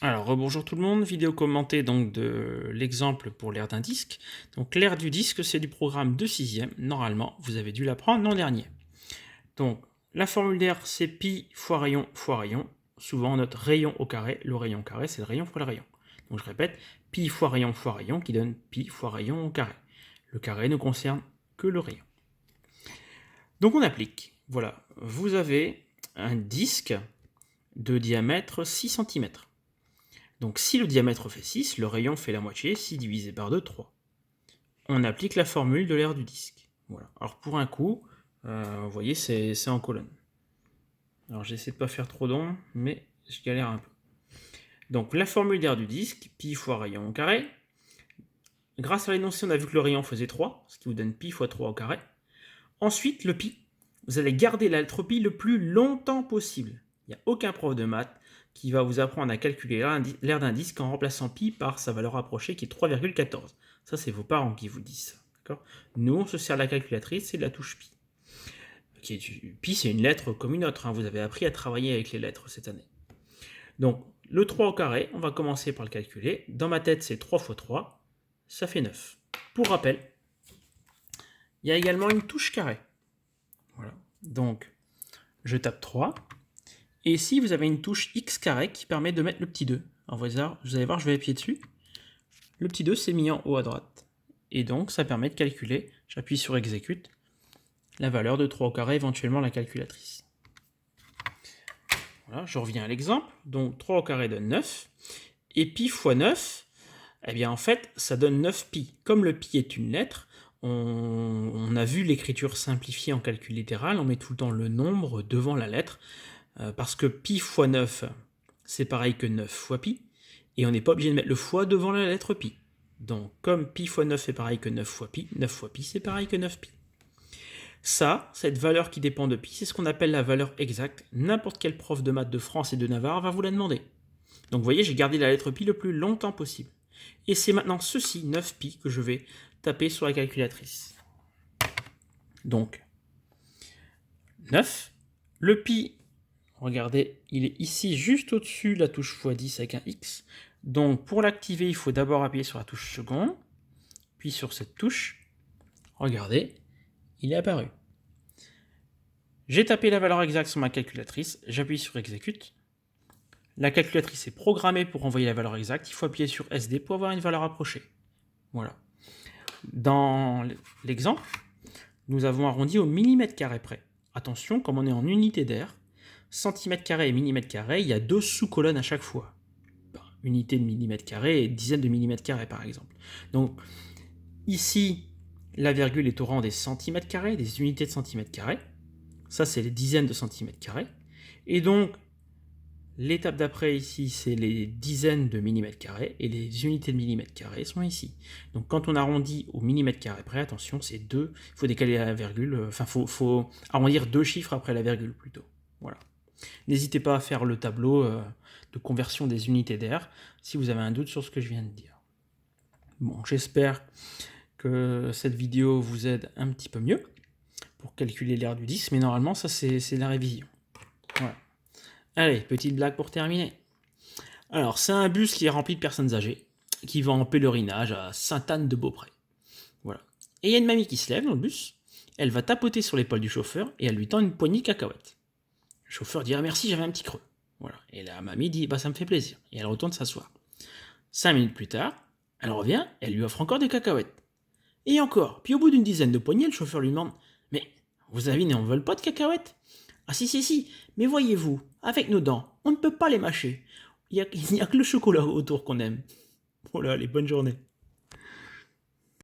Alors, rebonjour tout le monde, vidéo commentée donc de l'exemple pour l'aire d'un disque. Donc l'aire du disque, c'est du programme de 6e, normalement, vous avez dû l'apprendre l'an dernier. Donc, la formule d'air, c'est pi fois rayon fois rayon. Souvent, on note rayon au carré, le rayon carré, c'est le rayon fois le rayon. Donc je répète, pi fois rayon qui donne pi fois rayon au carré. Le carré ne concerne que le rayon. Donc on applique, voilà, vous avez un disque de diamètre 6 cm. Donc si le diamètre fait 6, le rayon fait la moitié, 6 divisé par 2, 3. On applique la formule de l'aire du disque. Voilà. Alors pour un coup, vous voyez, c'est en colonne. Alors j'essaie de ne pas faire trop d'ombre, mais je galère un peu. Donc la formule d'aire du disque, pi fois rayon au carré. Grâce à l'énoncé, on a vu que le rayon faisait 3, ce qui vous donne pi fois 3 au carré. Ensuite, le pi. Vous allez garder la lettre pi le plus longtemps possible. Il n'y a aucun prof de maths qui va vous apprendre à calculer l'aire d'un disque en remplaçant pi par sa valeur approchée qui est 3,14. Ça, c'est vos parents qui vous disent ça. Nous, on se sert de la calculatrice et de la touche pi. Pi, c'est une lettre comme une autre. Vous avez appris à travailler avec les lettres cette année. Donc, le 3 au carré, on va commencer par le calculer. Dans ma tête, c'est 3 fois 3, ça fait 9. Pour rappel, il y a également une touche carré. Voilà. Donc, je tape 3. Et ici, vous avez une touche x carré qui permet de mettre le petit 2. Alors, vous allez voir, je vais appuyer dessus. Le petit 2, c'est mis en haut à droite. Et donc, ça permet de calculer, j'appuie sur exécute, la valeur de 3 au carré, éventuellement la calculatrice. Voilà, je reviens à l'exemple. Donc, 3 au carré donne 9. Et pi fois 9, eh bien, en fait, ça donne 9 pi. Comme le pi est une lettre, on a vu l'écriture simplifiée en calcul littéral, on met tout le temps le nombre devant la lettre, parce que pi fois 9, c'est pareil que 9 fois pi, et on n'est pas obligé de mettre le fois devant la lettre pi. Donc, comme pi fois 9 est pareil que 9 fois pi c'est pareil que 9 pi. Ça, cette valeur qui dépend de pi, c'est ce qu'on appelle la valeur exacte. N'importe quel prof de maths de France et de Navarre va vous la demander. Donc vous voyez, j'ai gardé la lettre pi le plus longtemps possible. Et c'est maintenant ceci, 9 pi, que je vais taper sur la calculatrice. Donc, 9. Le pi, regardez, il est ici juste au-dessus de la touche x10 avec un x. Donc pour l'activer, il faut d'abord appuyer sur la touche seconde, puis sur cette touche. Regardez, il est apparu. J'ai tapé la valeur exacte sur ma calculatrice, j'appuie sur exécute. La calculatrice est programmée pour envoyer la valeur exacte, il faut appuyer sur SD pour avoir une valeur approchée. Voilà. Dans l'exemple, nous avons arrondi au millimètre carré près. Attention, comme on est en unité d'air, centimètre carré et millimètre carré, il y a 2 sous-colonnes à chaque fois. Unité de millimètre carré et dizaine de millimètre carré par exemple. Donc ici, la virgule est au rang des centimètres carrés, des unités de centimètres carrés. Ça, c'est les dizaines de centimètres carrés. Et donc, l'étape d'après ici, c'est les dizaines de millimètres carrés, et les unités de millimètres carrés sont ici. Donc quand on arrondit au millimètre carré près, attention, c'est 2, il faut décaler la virgule, enfin, faut arrondir 2 chiffres après la virgule plutôt. Voilà. N'hésitez pas à faire le tableau de conversion des unités d'air, si vous avez un doute sur ce que je viens de dire. Bon, j'espère que cette vidéo vous aide un petit peu mieux pour calculer l'aire du disque, mais normalement, ça c'est la révision. Voilà. Allez, petite blague pour terminer. Alors, c'est un bus qui est rempli de personnes âgées, qui va en pèlerinage à Sainte-Anne-de-Beaupré. Voilà. Et il y a une mamie qui se lève dans le bus, elle va tapoter sur l'épaule du chauffeur, et elle lui tend une poignée de cacahuètes. Le chauffeur dit « Ah merci, j'avais un petit creux ». Voilà. Et la mamie dit « Bah ça me fait plaisir ». Et elle retourne s'asseoir. 5 minutes plus tard, elle revient, elle lui offre encore des cacahuètes. Et encore. Puis au bout d'une dizaine de poignées, le chauffeur lui demande « Mais vos amis n'en veulent pas de cacahuètes ?»« Ah si, mais voyez-vous, avec nos dents, on ne peut pas les mâcher. Il n'y a que le chocolat autour qu'on aime. » Voilà, allez, bonne journée.